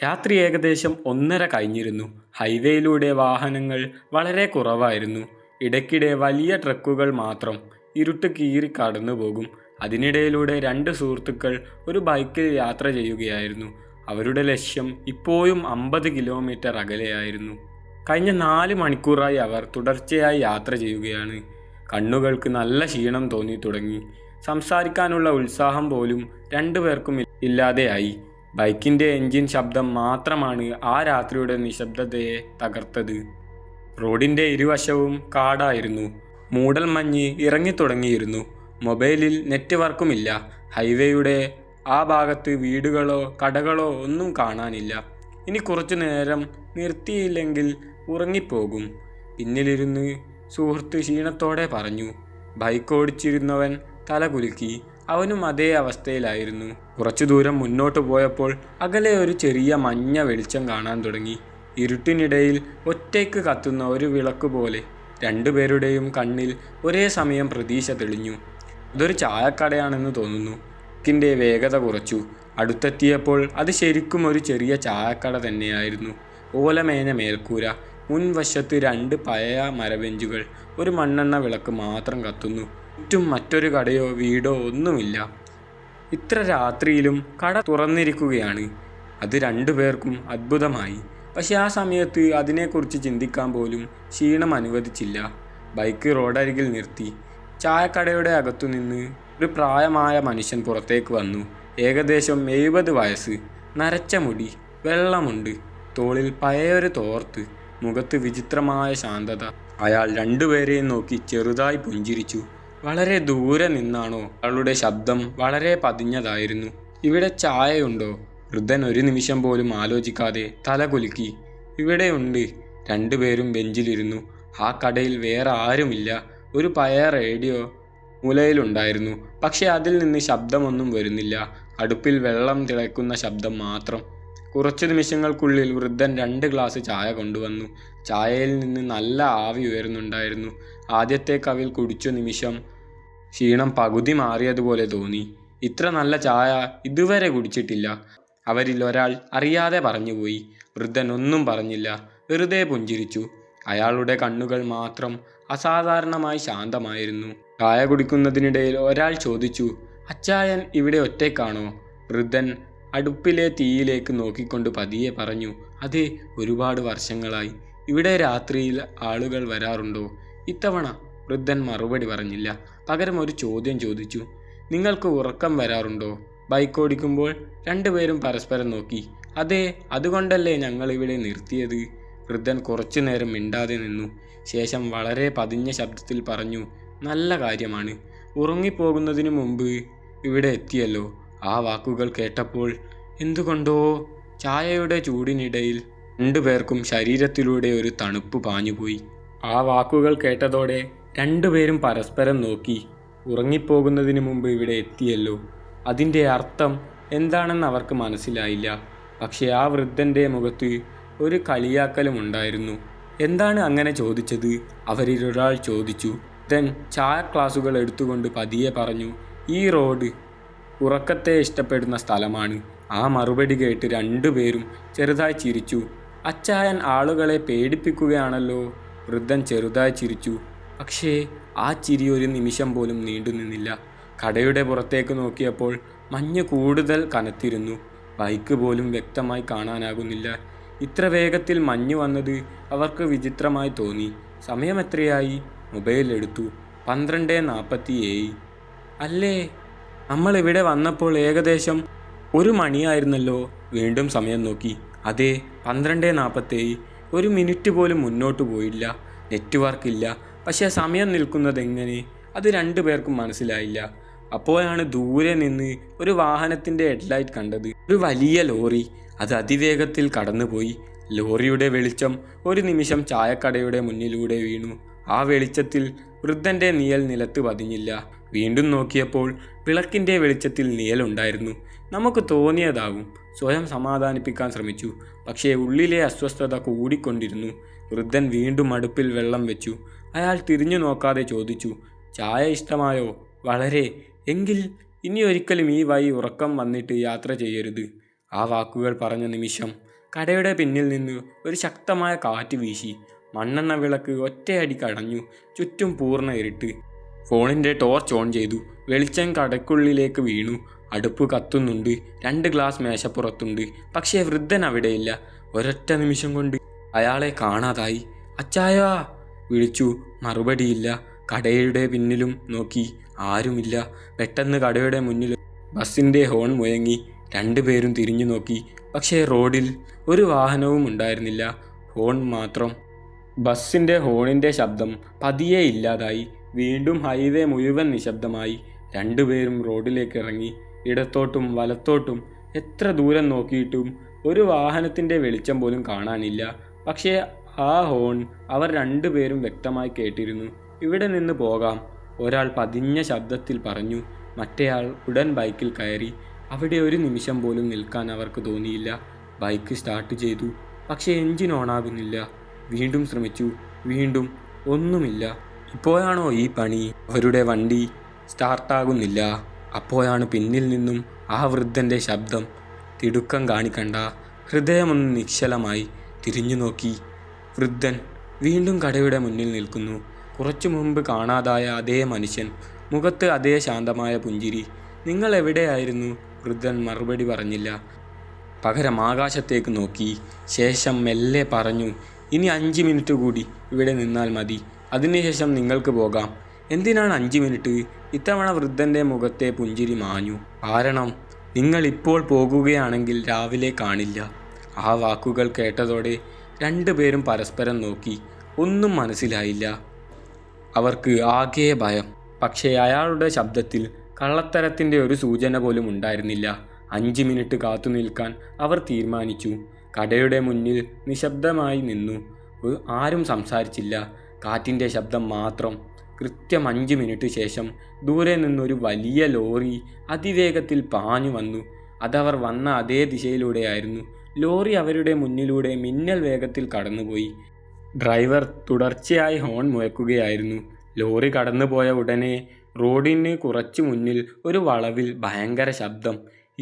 രാത്രി ഏകദേശം 1:30 കഴിഞ്ഞിരുന്നു. ഹൈവേയിലൂടെ വാഹനങ്ങൾ വളരെ കുറവായിരുന്നു. ഇടയ്ക്കിടെ വലിയ ട്രക്കുകൾ മാത്രം ഇരുട്ട് കീറി കടന്നുപോകും. അതിനിടയിലൂടെ 2 സുഹൃത്തുക്കൾ ഒരു ബൈക്കിൽ യാത്ര ചെയ്യുകയായിരുന്നു. അവരുടെ ലക്ഷ്യം ഇപ്പോഴും 50 കിലോമീറ്റർ അകലെയായിരുന്നു. കഴിഞ്ഞ 4 മണിക്കൂറായി അവർ തുടർച്ചയായി യാത്ര ചെയ്യുകയാണ്. കണ്ണുകൾക്ക് നല്ല ക്ഷീണം തോന്നി തുടങ്ങി. സംസാരിക്കാനുള്ള ഉത്സാഹം പോലും രണ്ടുപേർക്കും ഇല്ലാതെയായി. ബൈക്കിൻ്റെ എൻജിൻ ശബ്ദം മാത്രമാണ് ആ രാത്രിയുടെ നിശബ്ദതയെ തകർത്തത്. റോഡിൻ്റെ ഇരുവശവും കാടായിരുന്നു. മൂടൽമഞ്ഞ് ഇറങ്ങിത്തുടങ്ങിയിരുന്നു. മൊബൈലിൽ നെറ്റ്വർക്കുമില്ല. ഹൈവേയുടെ ആ ഭാഗത്ത് വീടുകളോ കടകളോ ഒന്നും കാണാനില്ല. ഇനി കുറച്ചു നേരം നിർത്തിയില്ലെങ്കിൽ ഉറങ്ങിപ്പോകും, പിന്നിലിരുന്ന് സുഹൃത്ത് ക്ഷീണത്തോടെ പറഞ്ഞു. ബൈക്ക് ഓടിച്ചിരുന്നവൻ തല കുലുക്കി. അവനും അതേ അവസ്ഥയിലായിരുന്നു. കുറച്ചു ദൂരം മുന്നോട്ട് പോയപ്പോൾ അകലെ ഒരു ചെറിയ മഞ്ഞ വെളിച്ചം കാണാൻ തുടങ്ങി. ഇരുട്ടിനിടയിൽ ഒറ്റയ്ക്ക് കത്തുന്ന ഒരു വിളക്ക് പോലെ. രണ്ടുപേരുടെയും കണ്ണിൽ ഒരേ സമയം പ്രതീക്ഷ തെളിഞ്ഞു. ഇതൊരു ചായക്കടയാണെന്ന് തോന്നുന്നു. ബൈക്കിൻ്റെ വേഗത കുറച്ചു. അടുത്തെത്തിയപ്പോൾ അത് ശരിക്കും ഒരു ചെറിയ ചായക്കട തന്നെയായിരുന്നു. ഓലമേഞ്ഞ മേൽക്കൂര, മുൻവശത്ത് 2 പഴയ മരബെഞ്ചുകൾ, ഒരു മണ്ണെണ്ണ വിളക്ക് മാത്രം കത്തുന്നു. ചുറ്റും മറ്റൊരു കടയോ വീടോ ഒന്നുമില്ല. ഇത്ര രാത്രിയിലും കട തുറന്നിരിക്കുകയാണ്. അത് രണ്ടുപേർക്കും അത്ഭുതമായി. പക്ഷെ ആ സമയത്ത് അതിനെക്കുറിച്ച് ചിന്തിക്കാൻ പോലും ക്ഷീണം അനുവദിച്ചില്ല. ബൈക്ക് റോഡരികിൽ നിർത്തി. ചായക്കടയുടെ അകത്തുനിന്ന് ഒരു പ്രായമായ മനുഷ്യൻ പുറത്തേക്ക് വന്നു. ഏകദേശം 70 വയസ്സ്. നരച്ച മുടി, വെള്ളമുണ്ട്, തോളിൽ പഴയൊരു തോർത്ത്, മുഖത്ത് വിചിത്രമായ ശാന്തത. അയാൾ രണ്ടുപേരെയും നോക്കി ചെറുതായി പുഞ്ചിരിച്ചു. വളരെ ദൂരെ നിന്നാണോ അയാളുടെ ശബ്ദം വളരെ പതിഞ്ഞതായിരുന്നു. ഇവിടെ ചായയുണ്ടോ? വൃദ്ധൻ ഒരു നിമിഷം പോലും ആലോചിക്കാതെ തല കുലുക്കി. ഇവിടെയുണ്ട്. രണ്ടുപേരും ബെഞ്ചിലിരുന്നു. ആ കടയിൽ വേറെ ആരുമില്ല. ഒരു പഴയ റേഡിയോ മൂലയിലുണ്ടായിരുന്നു. പക്ഷെ അതിൽ നിന്ന് ശബ്ദമൊന്നും വരുന്നില്ല. അടുപ്പിൽ വെള്ളം തിളയ്ക്കുന്ന ശബ്ദം മാത്രം. കുറച്ചു നിമിഷങ്ങൾക്കുള്ളിൽ വൃദ്ധൻ 2 ഗ്ലാസ് ചായ കൊണ്ടുവന്നു. ചായയിൽ നിന്ന് നല്ല ആവി ഉയരുന്നുണ്ടായിരുന്നു. ആദ്യത്തെ കവിൽ കുടിച്ച നിമിഷം ക്ഷീണം പകുതി മാറിയതുപോലെ തോന്നി. ഇത്ര നല്ല ചായ ഇതുവരെ കുടിച്ചിട്ടില്ല, അവരിൽ ഒരാൾ അറിയാതെ പറഞ്ഞുപോയി. വൃദ്ധൻ ഒന്നും പറഞ്ഞില്ല, വെറുതെ പുഞ്ചിരിച്ചു. അയാളുടെ കണ്ണുകൾ മാത്രം അസാധാരണമായി ശാന്തമായിരുന്നു. ചായ കുടിക്കുന്നതിനിടയിൽ ഒരാൾ ചോദിച്ചു, അച്ചായൻ ഇവിടെ ഒറ്റയ്ക്കാണോ? വൃദ്ധൻ അടുപ്പിലെ തീയിലേക്ക് നോക്കിക്കൊണ്ട് പതിയെ പറഞ്ഞു, അതെ, ഒരുപാട് വർഷങ്ങളായി. ഇവിടെ രാത്രിയിൽ ആളുകൾ വരാറുണ്ടോ? ഇത്തവണ വൃദ്ധൻ മറുപടി പറഞ്ഞില്ല. പകരം ഒരു ചോദ്യം ചോദിച്ചു, നിങ്ങൾക്ക് ഉറക്കം വരാറുണ്ടോ ബൈക്ക് ഓടിക്കുമ്പോൾ? രണ്ടുപേരും പരസ്പരം നോക്കി. അതെ, അതുകൊണ്ടല്ലേ ഞങ്ങളിവിടെ നിർത്തിയത്. വൃദ്ധൻ കുറച്ചു നേരം മിണ്ടാതെ നിന്നു. ശേഷം വളരെ പതിഞ്ഞ ശബ്ദത്തിൽ പറഞ്ഞു, നല്ല കാര്യമാണ്. ഉറങ്ങിപ്പോകുന്നതിന് മുമ്പ് ഇവിടെ എത്തിയല്ലോ. ആ വാക്കുകൾ കേട്ടപ്പോൾ എന്തുകൊണ്ടോ ചായയുടെ ചൂടിനിടയിൽ രണ്ടുപേർക്കും ശരീരത്തിലൂടെ ഒരു തണുപ്പ് പാഞ്ഞുപോയി. ആ വാക്കുകൾ കേട്ടതോടെ രണ്ടുപേരും പരസ്പരം നോക്കി. ഉറങ്ങിപ്പോകുന്നതിന് മുമ്പ് ഇവിടെ എത്തിയല്ലോ. അതിൻ്റെ അർത്ഥം എന്താണെന്ന് അവർക്ക് മനസ്സിലായില്ല. പക്ഷെ ആ വൃദ്ധൻ്റെ മുഖത്ത് ഒരു കളിയാക്കലും ഉണ്ടായിരുന്നു. എന്താണ് അങ്ങനെ ചോദിച്ചത്? അവരിലൊരാൾ ചോദിച്ചു. വൃദ്ധൻ ചായ ക്ലാസുകൾ എടുത്തുകൊണ്ട് പതിയെ പറഞ്ഞു, ഈ റോഡ് ഉറക്കത്തെ ഇഷ്ടപ്പെടുന്ന സ്ഥലമാണ്. ആ മറുപടി കേട്ട് രണ്ടുപേരും ചെറുതായി ചിരിച്ചു. അച്ചായൻ ആളുകളെ പേടിപ്പിക്കുകയാണല്ലോ. വൃദ്ധൻ ചെറുതായി ചിരിച്ചു. പക്ഷേ ആ ചിരി ഒരു നിമിഷം പോലും നീണ്ടുനിന്നില്ല. കടയുടെ പുറത്തേക്ക് നോക്കിയപ്പോൾ മഞ്ഞ് കൂടുതൽ കനത്തിരുന്നു. ബൈക്ക് പോലും വ്യക്തമായി കാണാനാകുന്നില്ല. ഇത്ര വേഗത്തിൽ മഞ്ഞ് വന്നത് അവർക്ക് വിചിത്രമായി തോന്നി. സമയം എത്രയായി? മൊബൈൽ എടുത്തു. 12:47. അല്ലേ, നമ്മളിവിടെ വന്നപ്പോൾ ഏകദേശം 1 മണിയായിരുന്നല്ലോ. വീണ്ടും സമയം നോക്കി. അതെ, 12:47. 1 മിനിറ്റ് പോലും മുന്നോട്ട് പോയില്ല. നെറ്റ്വർക്ക് ഇല്ല. പക്ഷേ സമയം നിൽക്കുന്നത് എങ്ങനെ? അത് രണ്ടുപേർക്കും മനസ്സിലായില്ല. അപ്പോഴാണ് ദൂരെ നിന്ന് ഒരു വാഹനത്തിൻ്റെ ഹെഡ്ലൈറ്റ് കണ്ടത്. ഒരു വലിയ ലോറി. അത് അതിവേഗത്തിൽ കടന്നുപോയി. ലോറിയുടെ വെളിച്ചം ഒരു നിമിഷം ചായക്കടയുടെ മുന്നിലൂടെ വീണു. ആ വെളിച്ചത്തിൽ വൃദ്ധൻ്റെ നിഴൽ നിലത്ത് പതിഞ്ഞില്ല. വീണ്ടും നോക്കിയപ്പോൾ വിളക്കിൻ്റെ വെളിച്ചത്തിൽ നിഴലുണ്ടായിരുന്നു. നമുക്ക് തോന്നിയതാകും. സ്വയം സമാധാനിപ്പിക്കാൻ ശ്രമിച്ചു. പക്ഷേ ഉള്ളിലെ അസ്വസ്ഥത കൂടിക്കൊണ്ടിരുന്നു. വൃദ്ധൻ വീണ്ടും അടുപ്പിൽ വെള്ളം വെച്ചു. അയാൾ തിരിഞ്ഞു നോക്കാതെ ചോദിച്ചു, ചായ ഇഷ്ടമായോ? വളരെ. എങ്കിൽ ഇനി ഒരിക്കലും ഈ വഴി ഉറക്കം വന്നിട്ട് യാത്ര ചെയ്യരുത്. ആ വാക്കുകൾ പറഞ്ഞ നിമിഷം കടയുടെ പിന്നിൽ നിന്ന് ഒരു ശക്തമായ കാറ്റ് വീശി. മണ്ണെണ്ണ വിളക്ക് ഒറ്റയടിക്ക് അടഞ്ഞു. ചുറ്റും പൂർണ്ണ ഇരുട്ട്. ഫോണിൻ്റെ ടോർച്ച് ഓൺ ചെയ്തു. വെളിച്ചം കടയ്ക്കുള്ളിലേക്ക് വീണു. അടുപ്പ് കത്തുന്നുണ്ട്. 2 ഗ്ലാസ് മേശപ്പുറത്തുണ്ട്. പക്ഷേ വൃദ്ധൻ അവിടെയില്ല. ഒരൊറ്റ നിമിഷം കൊണ്ട് അയാളെ കാണാതായി. അച്ചായാ വിളിച്ചു. മറുപടിയില്ല. കടയുടെ പിന്നിലും നോക്കി. ആരുമില്ല. പെട്ടെന്ന് കടയുടെ മുന്നിൽ ബസ്സിൻ്റെ ഹോൺ മുഴങ്ങി. 2 പേരും തിരിഞ്ഞു നോക്കി. പക്ഷേ റോഡിൽ ഒരു വാഹനവും ഉണ്ടായിരുന്നില്ല. ഹോൺ മാത്രം. ബസ്സിൻ്റെ ഹോണിൻ്റെ ശബ്ദം പതിയെ ഇല്ലാതായി. വീണ്ടും ഹൈവേ മുഴുവൻ നിശബ്ദമായി. 2 പേരും റോഡിലേക്ക് ഇറങ്ങി. ഇടത്തോട്ടും വലത്തോട്ടും എത്ര ദൂരം നോക്കിയിട്ടും ഒരു വാഹനത്തിൻ്റെ വെളിച്ചം പോലും കാണാനില്ല. പക്ഷേ ആ ഹോൺ അവർ 2 പേരും വ്യക്തമായി കേട്ടിരുന്നു. ഇവിടെ നിന്ന് പോകാം, ഒരാൾ പതിഞ്ഞ ശബ്ദത്തിൽ പറഞ്ഞു. മറ്റേയാൾ ഉടൻ ബൈക്കിൽ കയറി. അവിടെ ഒരു നിമിഷം പോലും നിൽക്കാൻ അവർക്ക് തോന്നിയില്ല. ബൈക്ക് സ്റ്റാർട്ട് ചെയ്തു. പക്ഷേ എൻജിൻ ഓണാകുന്നില്ല. വീണ്ടും ശ്രമിച്ചു. വീണ്ടും ഒന്നുമില്ല. ഇപ്പോഴാണോ ഈ പണി? അവരുടെ വണ്ടി സ്റ്റാർട്ടാകുന്നില്ല. അപ്പോഴാണ് പിന്നിൽ നിന്നും ആ വൃദ്ധൻ്റെ ശബ്ദം. തിടുക്കം കാണിക്കണ്ട. ഹൃദയമൊന്ന് നിശ്ചലമായി. തിരിഞ്ഞു നോക്കി. വൃദ്ധൻ വീണ്ടും കടയുടെ മുന്നിൽ നിൽക്കുന്നു. കുറച്ചു മുമ്പ് കാണാതായ അതേ മനുഷ്യൻ. മുഖത്ത് അതേ ശാന്തമായ പുഞ്ചിരി. നിങ്ങൾ എവിടെയായിരുന്നു? വൃദ്ധൻ മറുപടി പറഞ്ഞില്ല. പകരം ആകാശത്തേക്ക് നോക്കി. ശേഷം മെല്ലെ പറഞ്ഞു, ഇനി 5 മിനിറ്റ് കൂടി ഇവിടെ നിന്നാൽ മതി. അതിനുശേഷം നിങ്ങൾക്ക് പോകാം. എന്തിനാണ് 5 മിനിറ്റ്? ഇത്തവണ വൃദ്ധൻ്റെ മുഖത്തെ പുഞ്ചിരി മാഞ്ഞു. കാരണം നിങ്ങൾ ഇപ്പോൾ പോകുകയാണെങ്കിൽ രാവിലെ കാണില്ല. ആ വാക്കുകൾ കേട്ടതോടെ 2 പേരും പരസ്പരം നോക്കി. ഒന്നും മനസ്സിലായില്ല. അവർക്ക് ആകെ ഭയം. പക്ഷേ അയാളുടെ ശബ്ദത്തിൽ കള്ളത്തരത്തിൻ്റെ ഒരു സൂചന പോലും ഉണ്ടായിരുന്നില്ല. 5 മിനിറ്റ് കാത്തു നിൽക്കാൻ അവർ തീരുമാനിച്ചു. കടയുടെ മുന്നിൽ നിശബ്ദമായി നിന്നു. ആരും സംസാരിച്ചില്ല. കാറ്റിൻ്റെ ശബ്ദം മാത്രം. കൃത്യം 5 മിനിറ്റ് ശേഷം ദൂരെ നിന്നൊരു വലിയ ലോറി അതിവേഗത്തിൽ പാഞ്ഞു വന്നു. അതവർ വന്ന അതേ ദിശയിലൂടെയായിരുന്നു. ലോറി അവരുടെ മുന്നിലൂടെ മിന്നൽ വേഗത്തിൽ കടന്നുപോയി. ഡ്രൈവർ തുടർച്ചയായി ഹോൺ മുഴക്കുകയായിരുന്നു. ലോറി കടന്നുപോയ ഉടനെ റോഡിന് കുറച്ചു മുന്നിൽ ഒരു വളവിൽ ഭയങ്കര ശബ്ദം.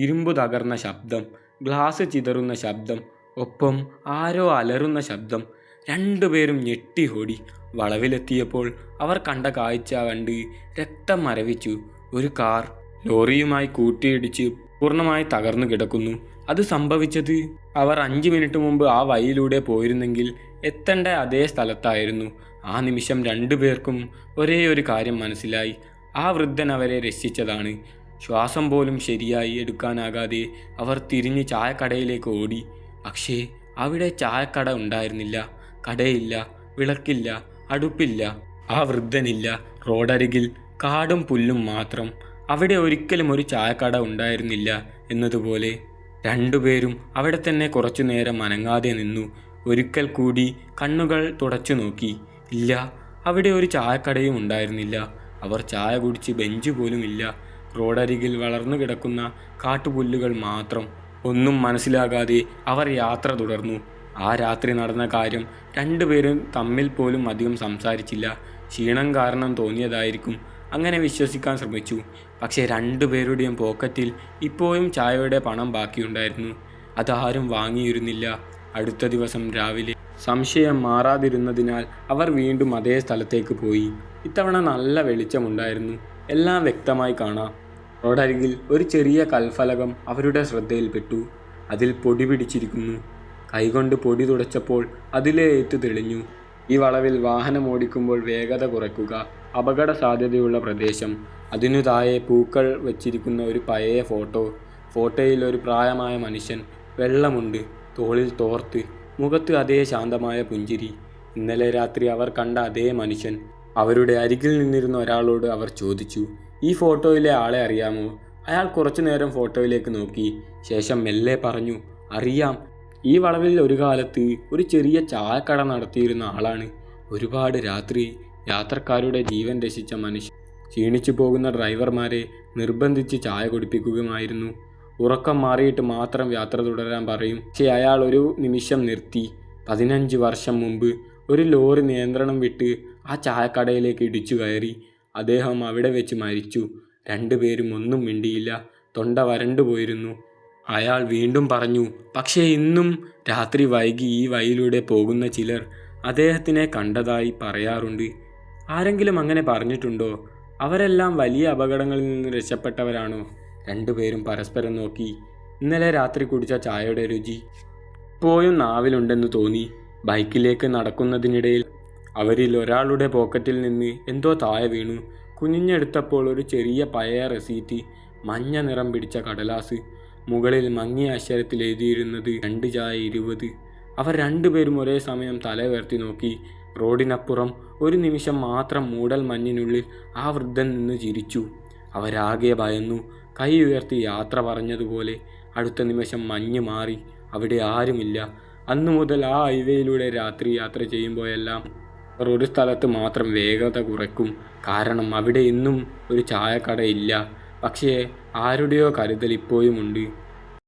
ഇരുമ്പ് തകർന്ന ശബ്ദം. ഗ്ലാസ് ചിതറുന്ന ശബ്ദം. ഒപ്പം ആരോ അലറുന്ന ശബ്ദം. 2 പേരും ഞെട്ടി ഓടി. വളവിലെത്തിയപ്പോൾ അവർ കണ്ട കാഴ്ച കണ്ട് രക്തം മരവിച്ചു. ഒരു കാർ ലോറിയുമായി കൂട്ടിയിടിച്ച് പൂർണ്ണമായി തകർന്നു കിടക്കുന്നു. അത് സംഭവിച്ചത് അവർ 5 മിനിറ്റ് മുമ്പ് ആ വഴിയിലൂടെ പോയിരുന്നെങ്കിൽ എത്തേണ്ട അതേ സ്ഥലത്തായിരുന്നു. ആ നിമിഷം 2 പേർക്കും ഒരേ ഒരു കാര്യം മനസ്സിലായി. ആ വൃദ്ധൻ അവരെ രക്ഷിച്ചതാണ്. ശ്വാസം പോലും ശരിയായി എടുക്കാനാകാതെ അവർ തിരിഞ്ഞ് ചായക്കടയിലേക്ക് ഓടി. പക്ഷേ അവിടെ ചായക്കട ഉണ്ടായിരുന്നില്ല. കടയില്ല, വിളക്കില്ല, അടുപ്പില്ല. ആ വൃദ്ധനില്ല. റോഡരികിൽ കാടും പുല്ലും മാത്രം. അവിടെ ഒരിക്കലും ഒരു ചായക്കട ഉണ്ടായിരുന്നില്ല എന്നതുപോലെ 2 പേരും അവിടെ തന്നെ കുറച്ചു നേരം അനങ്ങാതെ നിന്നു. ഒരിക്കൽ കൂടി കണ്ണുകൾ തുടച്ചു നോക്കി. ഇല്ല, അവിടെ ഒരു ചായക്കടയും ഉണ്ടായിരുന്നില്ല. അവർ ചായ കുടിച്ച് ബെഞ്ച് പോലുമില്ല. റോഡരികിൽ വളർന്നു കിടക്കുന്ന കാട്ടുപുല്ലുകൾ മാത്രം. ഒന്നും മനസ്സിലാകാതെ അവർ യാത്ര തുടർന്നു. ആ രാത്രി നടന്ന കാര്യം 2 പേരും തമ്മിൽ പോലും അധികം സംസാരിച്ചില്ല. ക്ഷീണം കാരണം തോന്നിയതായിരിക്കും. അങ്ങനെ വിശ്വസിക്കാൻ ശ്രമിച്ചു. പക്ഷേ 2 പേരുടെയും പോക്കറ്റിൽ ഇപ്പോഴും ചായയുടെ പണം ബാക്കിയുണ്ടായിരുന്നു. അതാരും വാങ്ങിയിരുന്നില്ല. അടുത്ത ദിവസം രാവിലെ സംശയം മാറാതിരുന്നതിനാൽ അവർ വീണ്ടും അതേ സ്ഥലത്തേക്ക് പോയി. ഇത്തവണ നല്ല വെളിച്ചമുണ്ടായിരുന്നു. എല്ലാം വ്യക്തമായി കാണാം. റോഡരികിൽ ഒരു ചെറിയ കൽഫലകം അവരുടെ ശ്രദ്ധയിൽപ്പെട്ടു. അതിൽ പൊടി പിടിച്ചിരിക്കുന്നു. കൈകൊണ്ട് പൊടി തുടച്ചപ്പോൾ അതിലെ എഴുത്ത് തെളിഞ്ഞു. ഈ വളവിൽ വാഹനം ഓടിക്കുമ്പോൾ വേഗത കുറയ്ക്കുക. അപകട സാധ്യതയുള്ള പ്രദേശം. അതിനു താഴെ പൂക്കൾ വച്ചിരിക്കുന്ന ഒരു പഴയ ഫോട്ടോ. ഫോട്ടോയിൽ ഒരു പ്രായമായ മനുഷ്യൻ. വെള്ളമുണ്ട്. തോളിൽ തോർത്ത്. മുഖത്ത് അതേ ശാന്തമായ പുഞ്ചിരി. ഇന്നലെ രാത്രി അവർ കണ്ട അതേ മനുഷ്യൻ. അവരുടെ അരികിൽ നിന്നിരുന്ന ഒരാളോട് അവർ ചോദിച്ചു, ഈ ഫോട്ടോയിലെ ആളെ അറിയാമോ? അയാൾ കുറച്ചു നേരം ഫോട്ടോയിലേക്ക് നോക്കി. ശേഷം മെല്ലെ പറഞ്ഞു, അറിയാം. ഈ വളവിൽ ഒരു കാലത്ത് ഒരു ചെറിയ ചായക്കട നടത്തിയിരുന്ന ആളാണ്. ഒരുപാട് രാത്രി യാത്രക്കാരുടെ ജീവൻ രക്ഷിച്ച മനുഷ്യൻ. ക്ഷീണിച്ചു പോകുന്ന ഡ്രൈവർമാരെ നിർബന്ധിച്ച് ചായ കുടിപ്പിക്കുകയുമായിരുന്നു. ഉറക്കം മാറിയിട്ട് മാത്രം യാത്ര തുടരാൻ പറയും. പക്ഷേ അയാൾ ഒരു നിമിഷം നിർത്തി. 15 വർഷം മുമ്പ് ഒരു ലോറി നിയന്ത്രണം വിട്ട് ആ ചായക്കടയിലേക്ക് ഇടിച്ചു കയറി. അദ്ദേഹം അവിടെ വെച്ച് മരിച്ചു. 2 പേരും ഒന്നും മിണ്ടിയില്ല. തൊണ്ട വരണ്ടു പോയിരുന്നു. അയാൾ വീണ്ടും പറഞ്ഞു. പക്ഷേ ഇന്നും രാത്രി വൈകി ഈ വഴിയിലൂടെ പോകുന്ന ചിലർ അദ്ദേഹത്തിനെ കണ്ടതായി പറയാറുണ്ട്. ആരെങ്കിലും അങ്ങനെ പറഞ്ഞിട്ടുണ്ടോ? അവരെല്ലാം വലിയ അപകടങ്ങളിൽ നിന്ന് രക്ഷപ്പെട്ടവരാണോ? രണ്ടുപേരും പരസ്പരം നോക്കി. ഇന്നലെ രാത്രി കുടിച്ച ചായയുടെ രുചി ഇപ്പോഴും നാവിലുണ്ടെന്ന് തോന്നി. ബൈക്കിലേക്ക് നടക്കുന്നതിനിടയിൽ അവരിൽ ഒരാളുടെ പോക്കറ്റിൽ നിന്ന് എന്തോ താഴെ വീണു. കുനിഞ്ഞെടുത്തപ്പോൾ ഒരു ചെറിയ പഴയ റെസീറ്റ്, മഞ്ഞ നിറം പിടിച്ച കടലാസ്. മുകളിൽ മങ്ങിയ അക്ഷരത്തിൽ എഴുതിയിരുന്നത് 2/20. അവർ രണ്ടുപേരും ഒരേ സമയം തല ഉയർത്തി നോക്കി. റോഡിനപ്പുറം ഒരു നിമിഷം മാത്രം മൂടൽ മഞ്ഞിനുള്ളിൽ ആ വൃദ്ധൻ നിന്ന് ചിരിച്ചു. അവരാകെ ഭയന്നു. കൈ ഉയർത്തി യാത്ര പറഞ്ഞതുപോലെ. അടുത്ത നിമിഷം മഞ്ഞ് മാറി. അവിടെ ആരുമില്ല. അന്നു മുതൽ ആ ഹൈവേയിലൂടെ രാത്രി യാത്ര ചെയ്യുമ്പോഴെല്ലാം അവർ ഒരു സ്ഥലത്ത് മാത്രം വേഗത കുറയ്ക്കും. കാരണം അവിടെ ഇന്നും ഒരു ചായക്കട ഇല്ല. പക്ഷേ ആരുടെയോ കരുതൽ ഇപ്പോഴുമുണ്ട്.